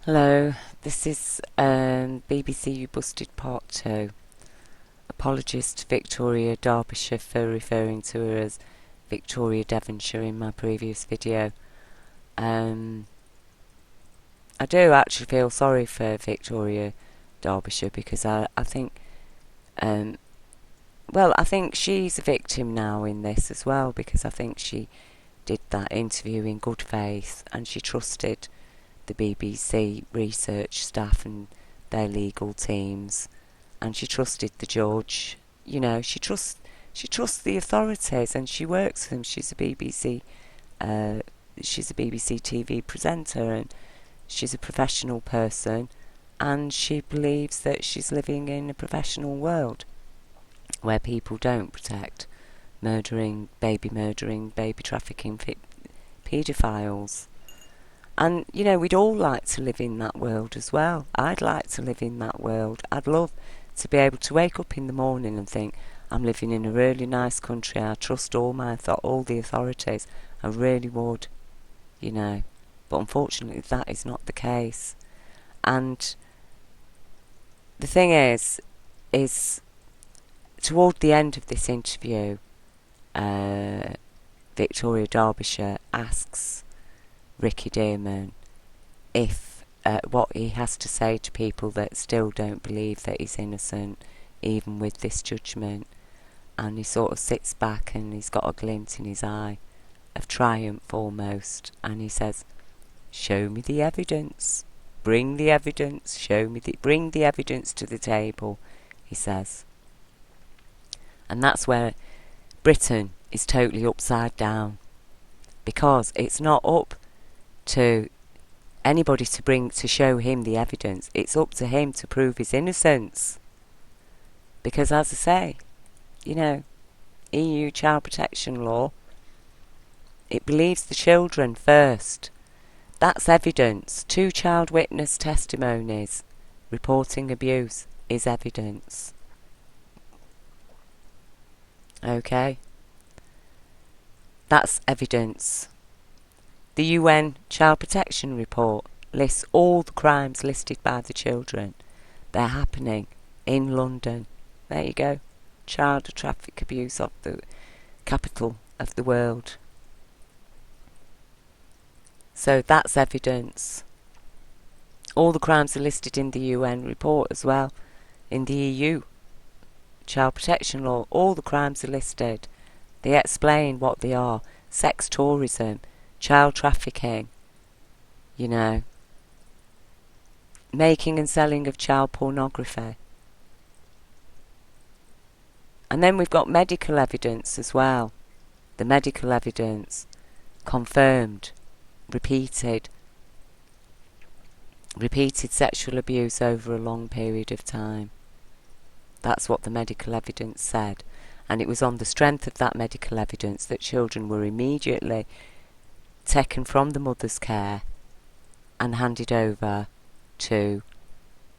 Hello, this is BBC You Busted Part 2. Apologies to Victoria Derbyshire for referring to her as Victoria Devonshire in my previous video. I do actually feel sorry for Victoria Derbyshire because I think, I think she's a victim now in this as well, because I think she did that interview in good faith and she trusted the BBC research staff and their legal teams, and she trusted the judge. You know, she trusts the authorities, and she works for them. She's a BBC TV presenter, and she's a professional person, and she believes that she's living in a professional world where people don't protect baby trafficking, paedophiles. And, you know, we'd all like to live in that world as well. I'd like to live in that world. I'd love to be able to wake up in the morning and think, I'm living in a really nice country. I trust all the authorities. I really would, you know. But unfortunately, that is not the case. And the thing is toward the end of this interview, Victoria Derbyshire asks Ricky Dearman if what he has to say to people that still don't believe that he's innocent, even with this judgment. And he sort of sits back and he's got a glint in his eye of triumph almost, and he says, "Show me the evidence. Bring the evidence. Bring the evidence to the table," he says. And that's where Britain is totally upside down, because it's not up to anybody to show him the evidence. It's up to him to prove his innocence. Because, as I say, you know, EU child protection law, it believes the children first. That's evidence. 2 child witness testimonies reporting abuse is evidence. Okay? That's evidence. The UN Child Protection Report lists all the crimes listed by the children. They're happening in London. There you go. Child traffic abuse of the capital of the world. So that's evidence. All the crimes are listed in the UN report as well. In the EU Child Protection Law, all the crimes are listed. They explain what they are. Sex tourism, child trafficking, you know, making and selling of child pornography. And then we've got medical evidence as well. The medical evidence confirmed, repeated sexual abuse over a long period of time. That's what the medical evidence said. And it was on the strength of that medical evidence that children were immediately taken from the mother's care and handed over to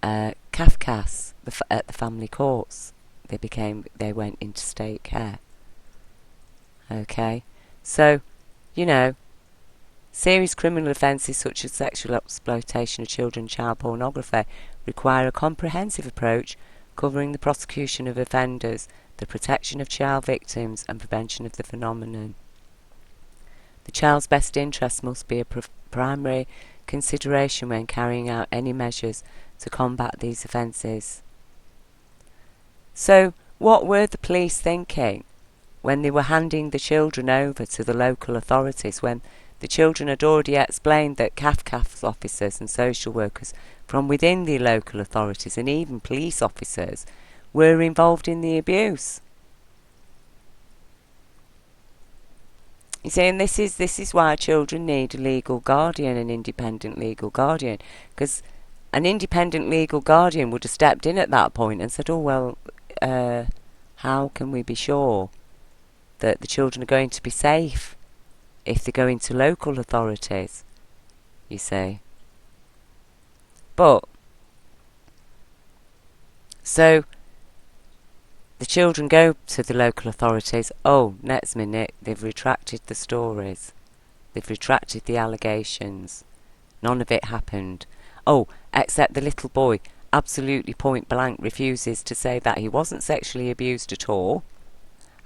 CAFCAS at the family courts. They went into state care. Okay, so, you know, serious criminal offences such as sexual exploitation of children and child pornography require a comprehensive approach covering the prosecution of offenders, the protection of child victims, and prevention of the phenomenon. The child's best interest must be a primary consideration when carrying out any measures to combat these offences. So, what were the police thinking when they were handing the children over to the local authorities, when the children had already explained that CAFCAS officers and social workers from within the local authorities and even police officers were involved in the abuse? You see, and this is why children need a legal guardian, an independent legal guardian, because an independent legal guardian would have stepped in at that point and said, oh, well, how can we be sure that the children are going to be safe if they go into local authorities, you see? But, so, the children go to the local authorities. Oh, next minute, they've retracted the stories. They've retracted the allegations. None of it happened. Oh, except the little boy absolutely point blank refuses to say that he wasn't sexually abused at all,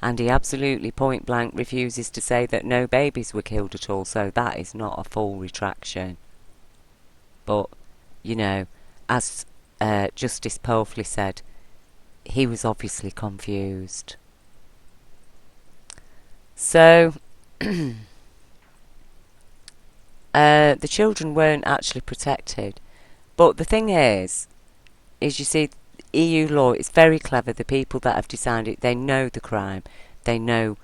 and he absolutely point blank refuses to say that no babies were killed at all, so that is not a full retraction. But, you know, as Justice Pelfley said, he was obviously confused. So, the children weren't actually protected. But the thing is you see, EU law is very clever. The people that have designed it, they know the crime. They know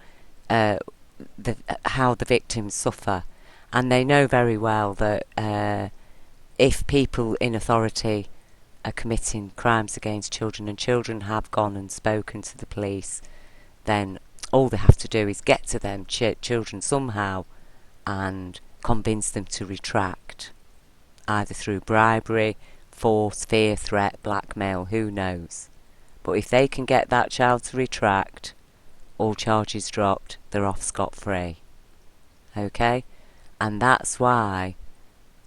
how the victims suffer. And they know very well that if people in authority are committing crimes against children, and children have gone and spoken to the police, then all they have to do is get to them children somehow and convince them to retract, either through bribery, force, fear, threat, blackmail, who knows. But if they can get that child to retract, all charges dropped, they're off scot-free. Okay? And that's why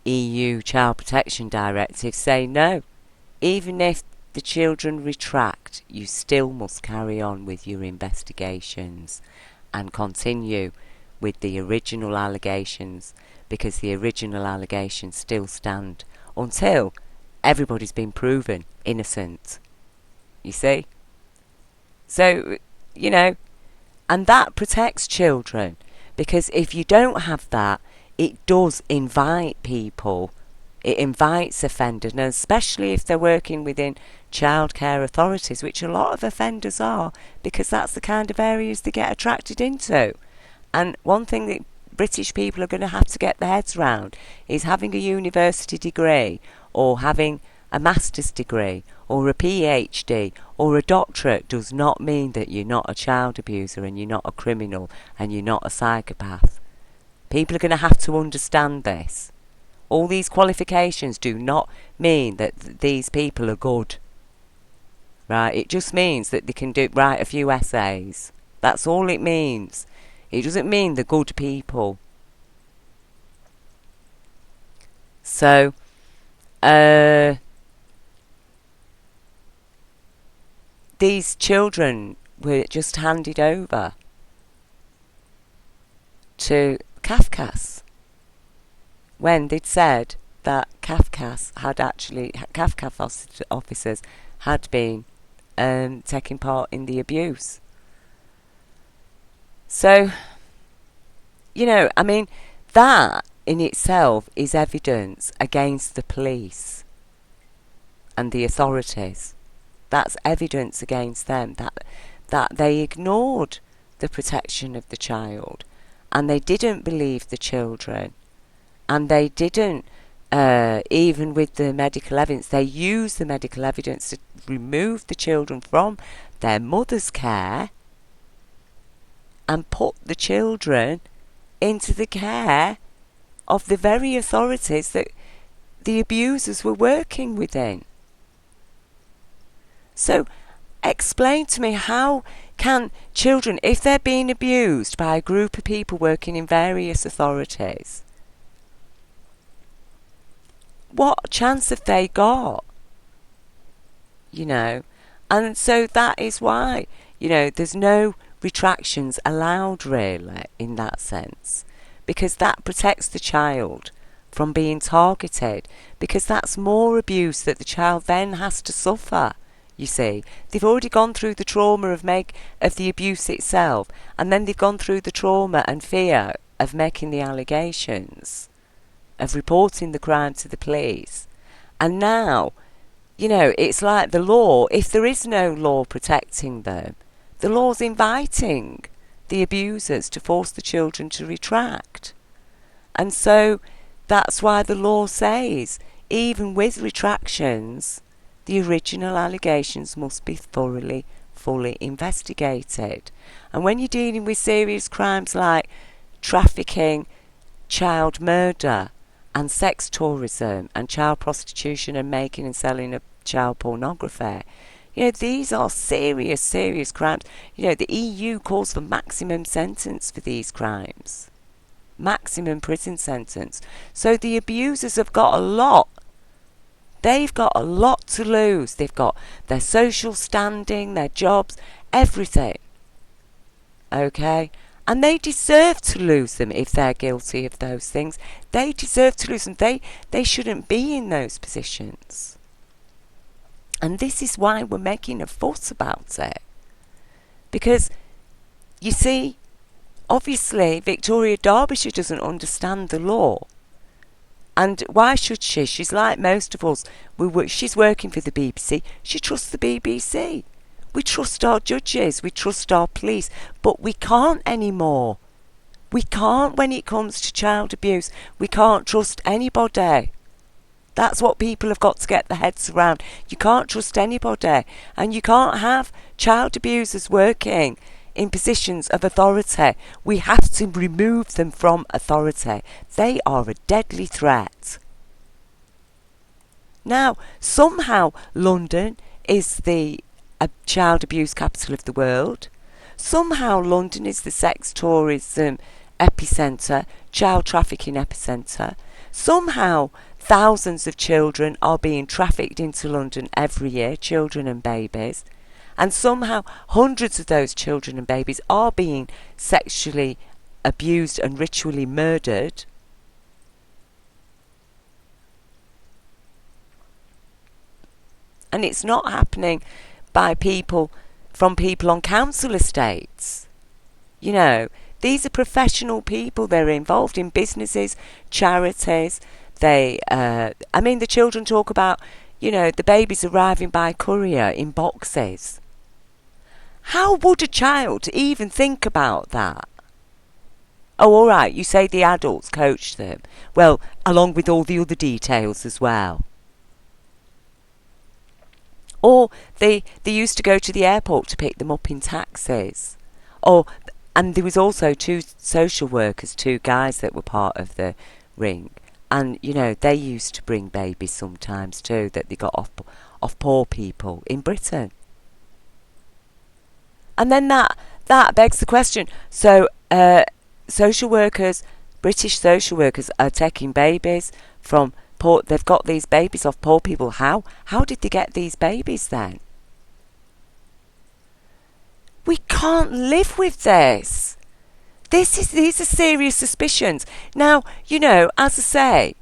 EU Child Protection Directives say no. Even if the children retract, you still must carry on with your investigations and continue with the original allegations, because the original allegations still stand until everybody's been proven innocent. You see? So, you know, and that protects children, because if you don't have that, it does invite people. It invites offenders, and especially if they're working within childcare authorities, which a lot of offenders are, because that's the kind of areas they get attracted into. And one thing that British people are going to have to get their heads round is having a university degree, or having a master's degree, or a PhD, or a doctorate does not mean that you're not a child abuser, and you're not a criminal, and you're not a psychopath. People are going to have to understand this. All these qualifications do not mean that these people are good. Right? It just means that they can write a few essays. That's all it means. It doesn't mean they're good people. So, these children were just handed over to Kafkas when they'd said that Kafkas officers had been taking part in the abuse. So, you know, I mean, that in itself is evidence against the police and the authorities. That's evidence against them, that they ignored the protection of the child, and they didn't believe the children, and they didn't, even with the medical evidence, they used the medical evidence to remove the children from their mother's care and put the children into the care of the very authorities that the abusers were working within. So, explain to me, how can children, if they're being abused by a group of people working in various authorities, what chance have they got? You know, and so that is why, you know, there's no retractions allowed really in that sense, because that protects the child from being targeted, because that's more abuse that the child then has to suffer. You see, they've already gone through the trauma of the abuse itself, and then they've gone through the trauma and fear of making the allegations, of reporting the crime to the police. And now, you know, it's like the law, if there is no law protecting them, the law's inviting the abusers to force the children to retract. And so that's why the law says, even with retractions, the original allegations must be fully investigated. And when you're dealing with serious crimes like trafficking, child murder, and sex tourism, and child prostitution, and making and selling of child pornography, you know, these are serious crimes. You know, the EU calls for maximum sentence for these crimes. Maximum prison sentence. So the abusers have got a lot They've got a lot to lose. They've got their social standing, their jobs, everything. Okay? And they deserve to lose them if they're guilty of those things. They deserve to lose them. They shouldn't be in those positions. And this is why we're making a fuss about it. Because, you see, obviously Victoria Derbyshire doesn't understand the law. And why should she? She's like most of us. She's working for the BBC. She trusts the BBC. We trust our judges. We trust our police. But we can't anymore. We can't when it comes to child abuse. We can't trust anybody. That's what people have got to get their heads around. You can't trust anybody. And you can't have child abusers working in positions of authority. We have to remove them from authority. They are a deadly threat. Now, somehow London is the child abuse capital of the world. Somehow London is the sex tourism epicentre, child trafficking epicentre. Somehow thousands of children are being trafficked into London every year, children and babies. And somehow hundreds of those children and babies are being sexually abused and ritually murdered. And it's not happening by people on council estates. You know, these are professional people. They're involved in businesses, charities. The children talk about, the babies arriving by courier in boxes. How would a child even think about that? Oh, all right, you say the adults coach them. Well, along with all the other details as well. Or they used to go to the airport to pick them up in taxis. And there was also 2 social workers, 2 guys that were part of the ring. And, they used to bring babies sometimes too, that they got off poor people in Britain. And then that begs the question. So, social workers, British social workers are taking babies from poor, they've got these babies off poor people. How did they get these babies then? We can't live with this. These are serious suspicions. Now, as I say,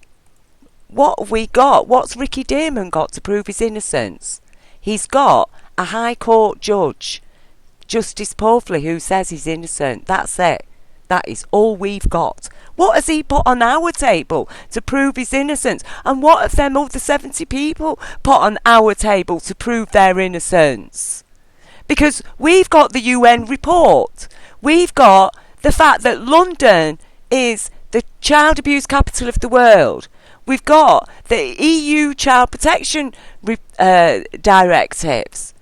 what have we got? What's Ricky Dearman got to prove his innocence? He's got a High Court judge, Justice Porfley, who says he's innocent. That's it. That is all we've got. What has he put on our table to prove his innocence? And what have them other 70 people put on our table to prove their innocence? Because we've got the UN report. We've got the fact that London is the child abuse capital of the world. We've got the EU child protection directives.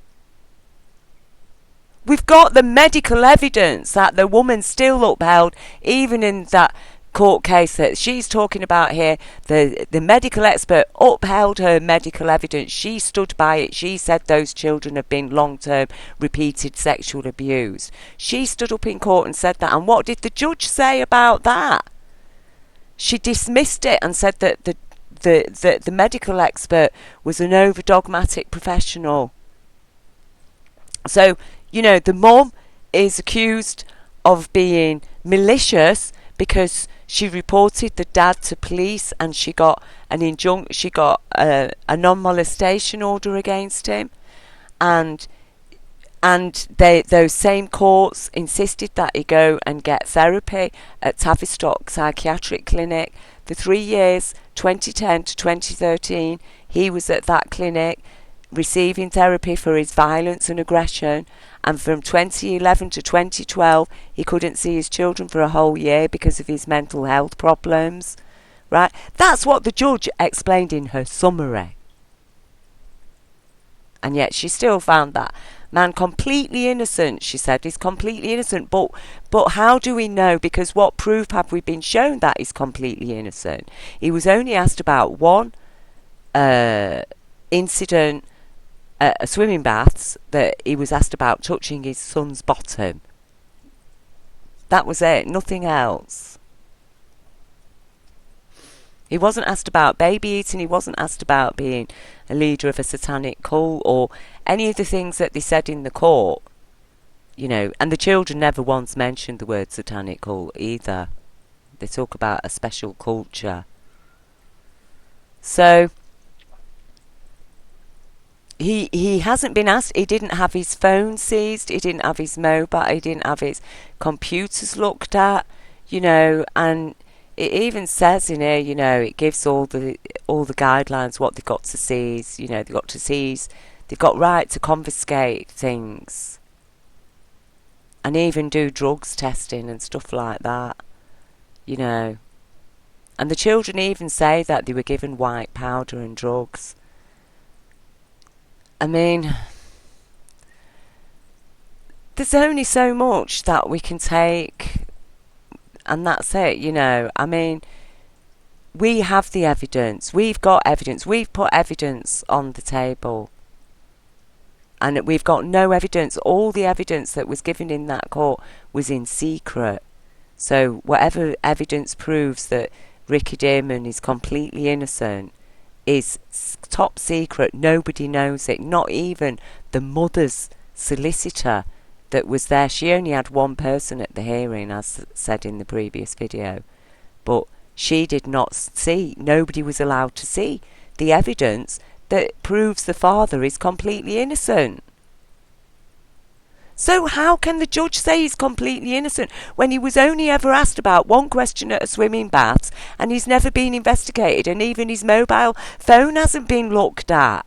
We've got the medical evidence that the woman still upheld, even in that court case that she's talking about here. The medical expert upheld her medical evidence. She stood by it. She said those children have been long-term repeated sexual abuse. She stood up in court and said that. And what did the judge say about that? She dismissed it and said that the medical expert was an over-dogmatic professional. So, the mum is accused of being malicious because she reported the dad to police and she got a non-molestation order against him, and those same courts insisted that he go and get therapy at Tavistock Psychiatric Clinic. For 3 years, 2010 to 2013, he was at that clinic receiving therapy for his violence and aggression. And from 2011 to 2012, he couldn't see his children for a whole year because of his mental health problems. Right? That's what the judge explained in her summary. And yet she still found that man completely innocent. She said he's completely innocent. But how do we know? Because what proof have we been shown that he's completely innocent? He was only asked about one incident, swimming baths, that he was asked about touching his son's bottom. That was it, nothing else. He wasn't asked about baby eating. He wasn't asked about being a leader of a satanic cult or any of the things that they said in the court. You know, and the children never once mentioned the word satanic cult either. They talk about a special culture. So he hasn't been asked. He didn't have his phone seized. He didn't have his mobile. He didn't have his computers looked at. You know, and it even says in here, you know, it gives all the guidelines what they've got to seize. You know, they've got to seize. They've got right to confiscate things, and even do drugs testing and stuff like that. You know, and the children even say that they were given white powder and drugs. I mean, there's only so much that we can take, and that's it, you know. I mean, we have the evidence. We've got evidence. We've put evidence on the table. And we've got no evidence. All the evidence that was given in that court was in secret. So whatever evidence proves that Ricky Damon is completely innocent is top secret. Nobody knows it. Not even the mother's solicitor that was there. She only had one person at the hearing, as said in the previous video. But she did not see, nobody was allowed to see the evidence that proves the father is completely innocent. So how can the judge say he's completely innocent when he was only ever asked about one question at a swimming bath and he's never been investigated, and even his mobile phone hasn't been looked at?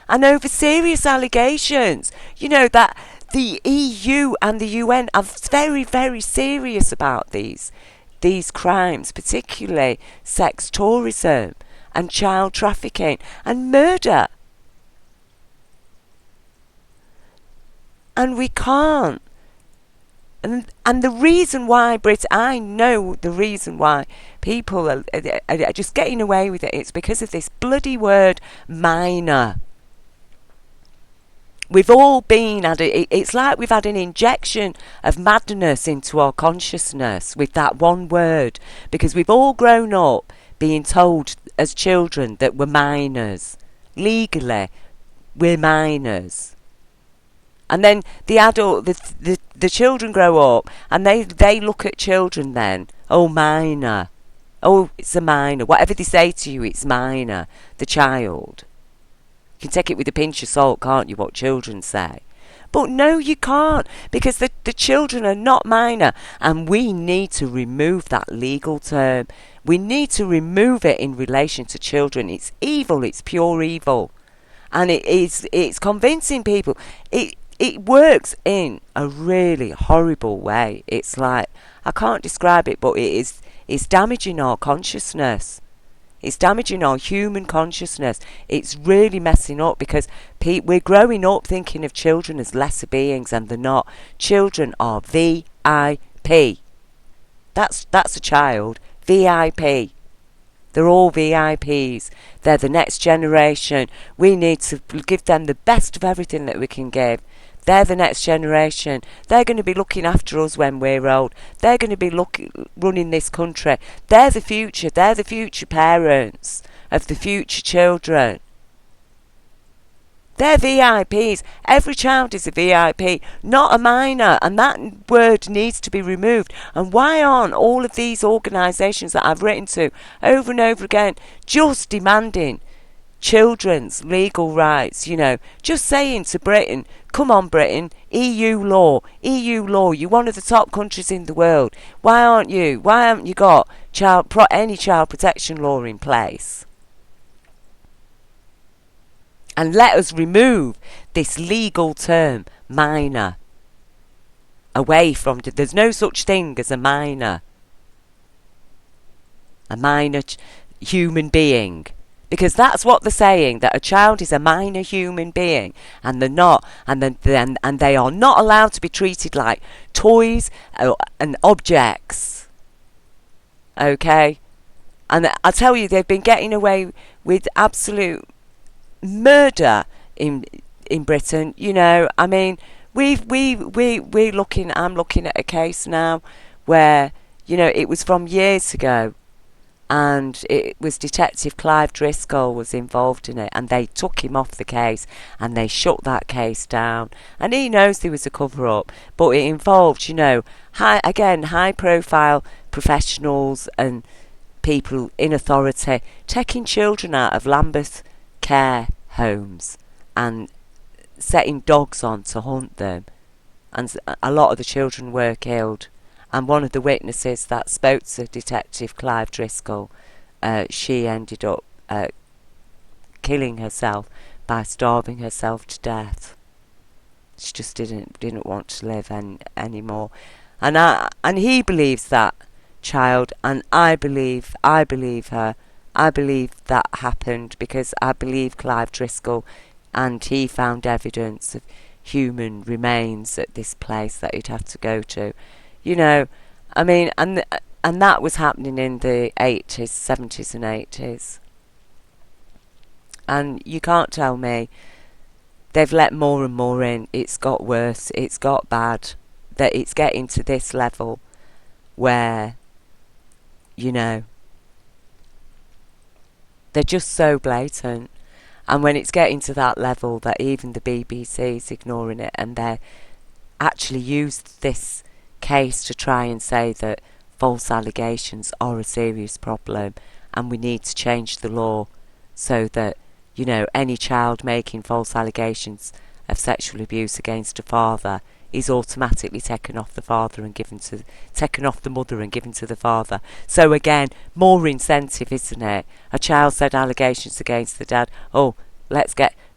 And over serious allegations, you know, that the EU and the UN are very, very serious about these crimes, particularly sex tourism and child trafficking and murder. And we can't. And the reason why, I know the reason why people are just getting away with it. It's because of this bloody word minor. We've all been at it. It's like we've had an injection of madness into our consciousness with that one word, because we've all grown up being told as children that we're minors. Legally, we're minors. And then the children grow up and they look at children then, oh, minor. Oh, it's a minor. Whatever they say to you, it's minor. The child. You can take it with a pinch of salt, can't you, what children say? But no, you can't, because the children are not minor, and we need to remove that legal term. We need to remove it in relation to children. It's evil. It's pure evil. And it's convincing people. It works in a really horrible way. It's like, I can't describe it, but it's damaging our consciousness. It's damaging our human consciousness. It's really messing up, because we're growing up thinking of children as lesser beings, and they're not. Children are VIP. That's a child. VIP. They're all VIPs. They're the next generation. We need to give them the best of everything that we can give. They're the next generation. They're going to be looking after us when we're old. They're going to be running this country. They're the future. They're the future parents of the future children. They're VIPs. Every child is a VIP, not a minor. And that word needs to be removed. And why aren't all of these organisations that I've written to over and over again just demanding children's legal rights? You know, just saying to Britain, come on Britain, EU law, you're one of the top countries in the world. Why haven't you got any child protection law in place? And let us remove this legal term, minor, away from it. There's no such thing as a minor human being. Because that's what they're saying, that a child is a minor human being, and they're not, and they are not allowed to be treated like toys and objects. Okay? And I tell you, they've been getting away with absolute murder in Britain. You know, I mean, I'm looking at a case now where, you know, it was from years ago, and it was Detective Clive Driscoll was involved in it, and they took him off the case and they shut that case down. And he knows there was a cover-up, but it involved, high profile professionals and people in authority taking children out of Lambeth care homes and setting dogs on to hunt them, and a lot of the children were killed. And one of the witnesses that spoke to Detective Clive Driscoll, she ended up killing herself by starving herself to death. She just didn't want to live anymore. And he believes that child, and I believe her. I believe that happened because I believe Clive Driscoll, and he found evidence of human remains at this place that he'd have to go to. And that was happening in the 80s, 70s and 80s. And you can't tell me they've let more and more in. It's got worse. It's got bad. That it's getting to this level where, they're just so blatant. And when it's getting to that level that even the BBC is ignoring it, and they actually used this case to try and say that false allegations are a serious problem and we need to change the law so that, any child making false allegations of sexual abuse against a father is automatically taken off the mother and given to the father. So again, more incentive, isn't it? A child said allegations against the dad. Oh,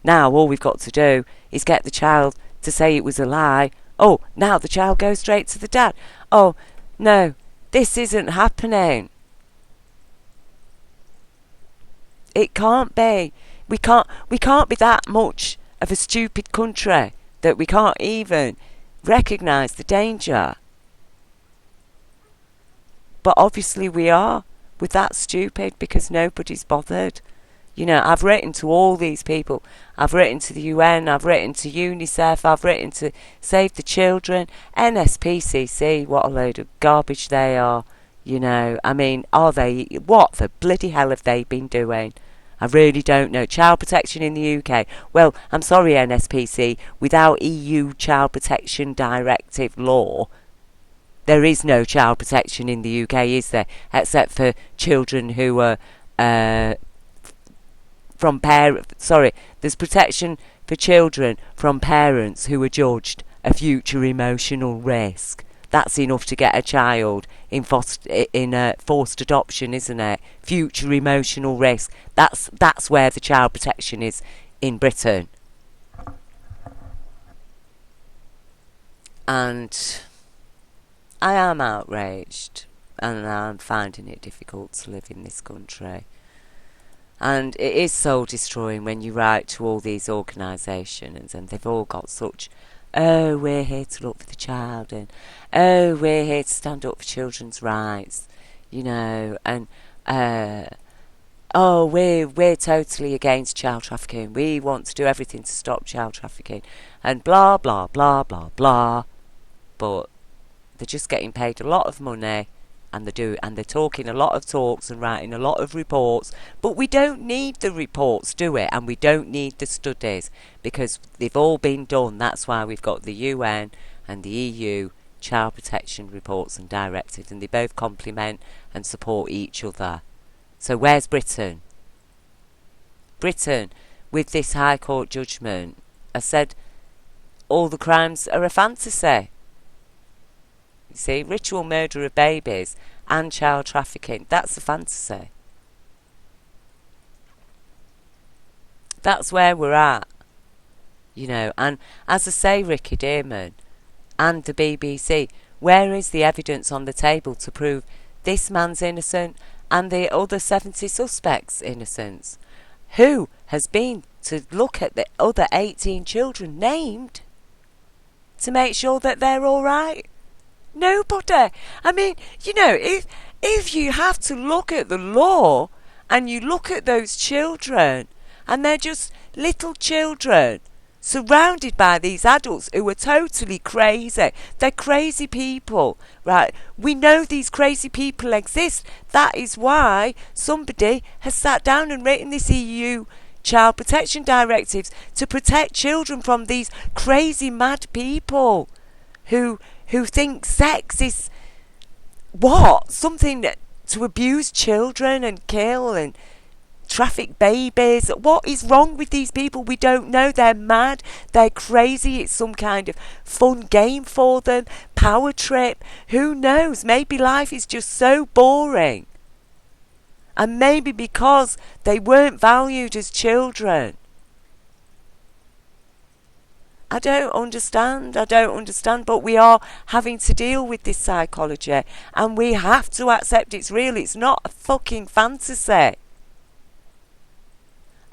now all we've got to do is get the child to say it was a lie. Oh, now the child goes straight to the dad. Oh, no, this isn't happening. It can't be. We can't be that much of a stupid country that we can't even recognise the danger. But obviously we are. We're that stupid because nobody's bothered. I've written to all these people. I've written to the UN, I've written to UNICEF, I've written to Save the Children, NSPCC, what a load of garbage they are. Are they, what the bloody hell have they been doing? I really don't know. Child protection in the UK. Well, I'm sorry, NSPC, without EU Child Protection Directive law, there is no child protection in the UK, is there? Except for children who are there's protection for children from parents who are judged a future emotional risk. That's enough to get a child in forced adoption, isn't it? Future emotional risk. That's where the child protection is in Britain. And I am outraged, and I'm finding it difficult to live in this country. And it is soul destroying when you write to all these organisations and they've all got such, oh, we're here to look for the child, and oh, we're here to stand up for children's rights, and oh, we're totally against child trafficking. We want to do everything to stop child trafficking, and blah, blah, blah, blah, blah. But they're just getting paid a lot of money, and they're talking a lot of talks and writing a lot of reports, but we don't need the reports, do we? And we don't need the studies, because they've all been done. That's why we've got the UN and the EU child protection reports and directives, and they both complement and support each other. So where's Britain? Britain, with this High Court judgment, has said all the crimes are a fantasy. You see, ritual murder of babies and child trafficking, that's a fantasy. That's where we're at. And as I say, Ricky Dearman and the BBC, where is the evidence on the table to prove this man's innocent and the other 70 suspects' innocence? Who has been to look at the other 18 children named to make sure that they're all right? Nobody. If you have to look at the law and you look at those children and they're just little children surrounded by these adults who are totally crazy. They're crazy people, right? We know these crazy people exist. That is why somebody has sat down and written this EU Child Protection Directives to protect children from these crazy mad people who think sex is something to abuse children and kill and traffic babies. What is wrong with these people? We don't know. They're mad, they're crazy. It's some kind of fun game for them, power trip. Who knows? Maybe life is just so boring, and maybe because they weren't valued as children. I don't understand, but we are having to deal with this psychology, and we have to accept it's real. It's not a fucking fantasy.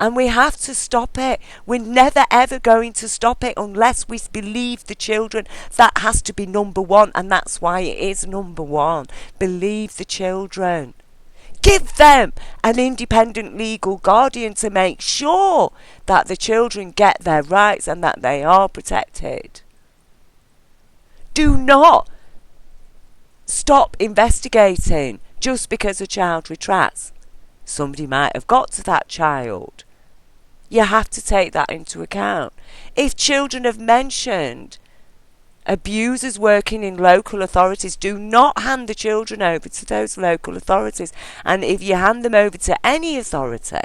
And we have to stop it. We're never ever going to stop it unless we believe the children. That has to be number one, and that's why it is number one. Believe the children. Give them an independent legal guardian to make sure that the children get their rights and that they are protected. Do not stop investigating just because a child retracts. Somebody might have got to that child. You have to take that into account. If children have mentioned abusers working in local authorities, do not hand the children over to those local authorities. And if you hand them over to any authority,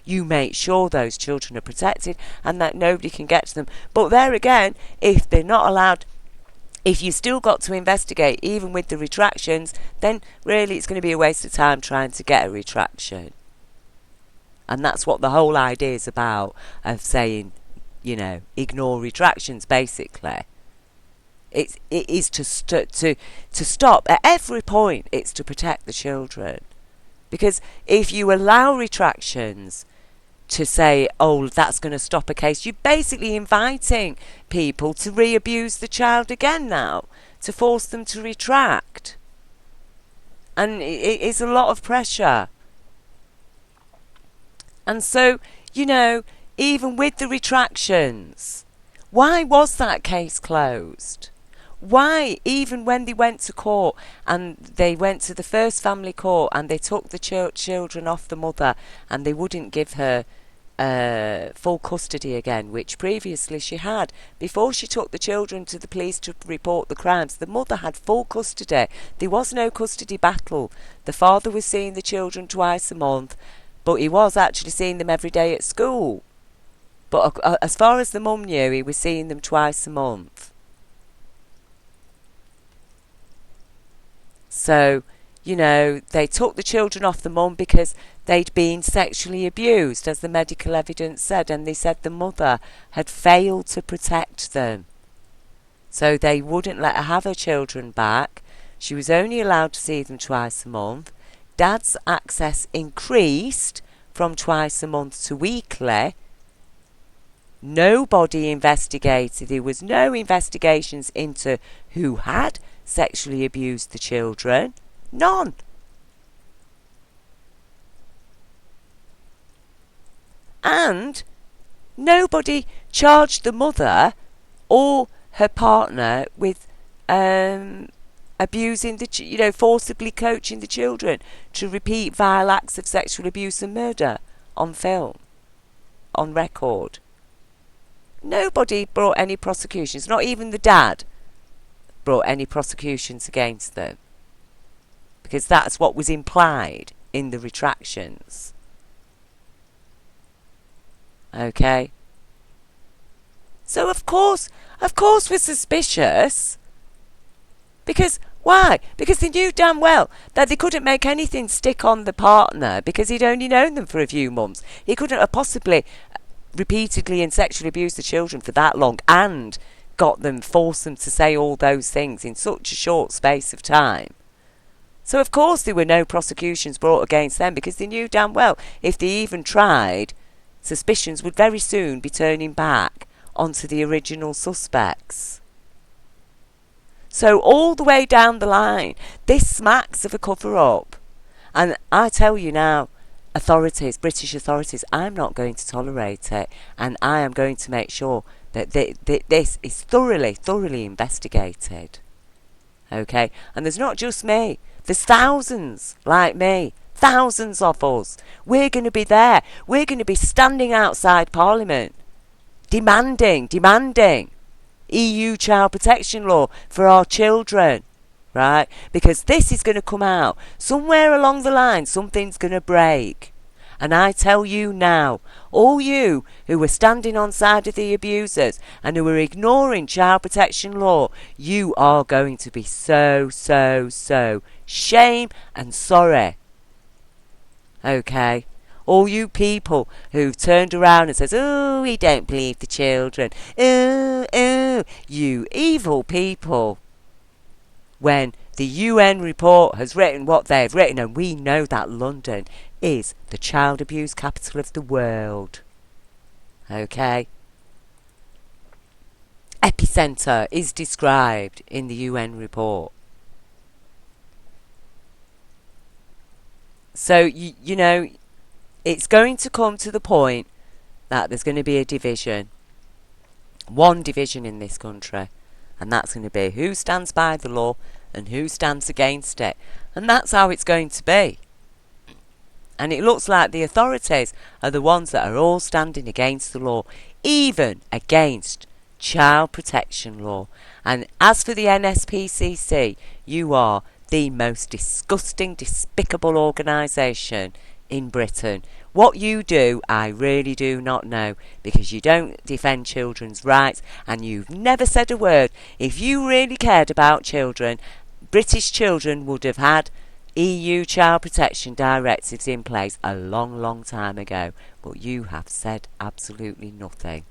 you make sure those children are protected and that nobody can get to them. But there again, if they're not allowed, if you still got to investigate, even with the retractions, then really it's going to be a waste of time trying to get a retraction. And that's what the whole idea is about, of saying, ignore retractions, basically. It is to stop at every point. It's to protect the children, because if you allow retractions to say, oh, that's going to stop a case, you're basically inviting people to re-abuse the child again now, to force them to retract, and it is a lot of pressure. And so, even with the retractions, why was that case closed? Why, even when they went to court and they went to the first family court and they took the children off the mother and they wouldn't give her full custody again, which previously she had. Before she took the children to the police to report the crimes, the mother had full custody. There was no custody battle. The father was seeing the children twice a month, but he was actually seeing them every day at school. But as far as the mum knew, he was seeing them twice a month. So, they took the children off the mum because they'd been sexually abused, as the medical evidence said, and they said the mother had failed to protect them. So they wouldn't let her have her children back. She was only allowed to see them twice a month. Dad's access increased from twice a month to weekly. Nobody investigated. There was no investigations into who had sexually abused the children. None. And nobody charged the mother or her partner with abusing forcibly coaching the children to repeat vile acts of sexual abuse and murder on film, on record. Nobody brought any prosecutions, not even the dad brought any prosecutions against them, because that's what was implied in the retractions. Okay? So of course we're suspicious. Because why? Because they knew damn well that they couldn't make anything stick on the partner because he'd only known them for a few months. He couldn't have possibly repeatedly and sexually abused the children for that long and forced them to say all those things in such a short space of time. So of course there were no prosecutions brought against them, because they knew damn well if they even tried, suspicions would very soon be turning back onto the original suspects. So all the way down the line, this smacks of a cover-up. And I tell you now, authorities, British authorities, I'm not going to tolerate it. And I am going to make sure that this is thoroughly investigated. Okay? And there's not just me. There's thousands like me. Thousands of us. We're going to be there. We're going to be standing outside Parliament, demanding EU child protection law for our children. Right? Because this is going to come out. Somewhere along the line, something's going to break. And I tell you now, all you who were standing on side of the abusers and who were ignoring child protection law, you are going to be so shame and sorry. Okay? All you people who've turned around and says, oh, we don't believe the children. Oh, you evil people. When the UN report has written what they've written, and we know that London is the child abuse capital of the world. Okay? Epicentre is described in the UN report. So, you know, it's going to come to the point that there's going to be a division. One division in this country. And that's going to be who stands by the law and who stands against it. And that's how it's going to be. And it looks like the authorities are the ones that are all standing against the law, even against child protection law. And as for the NSPCC, you are the most disgusting, despicable organisation in Britain. What you do, I really do not know, because you don't defend children's rights and you've never said a word. If you really cared about children, British children would have had EU child protection directives in place a long time ago. But you have said absolutely nothing.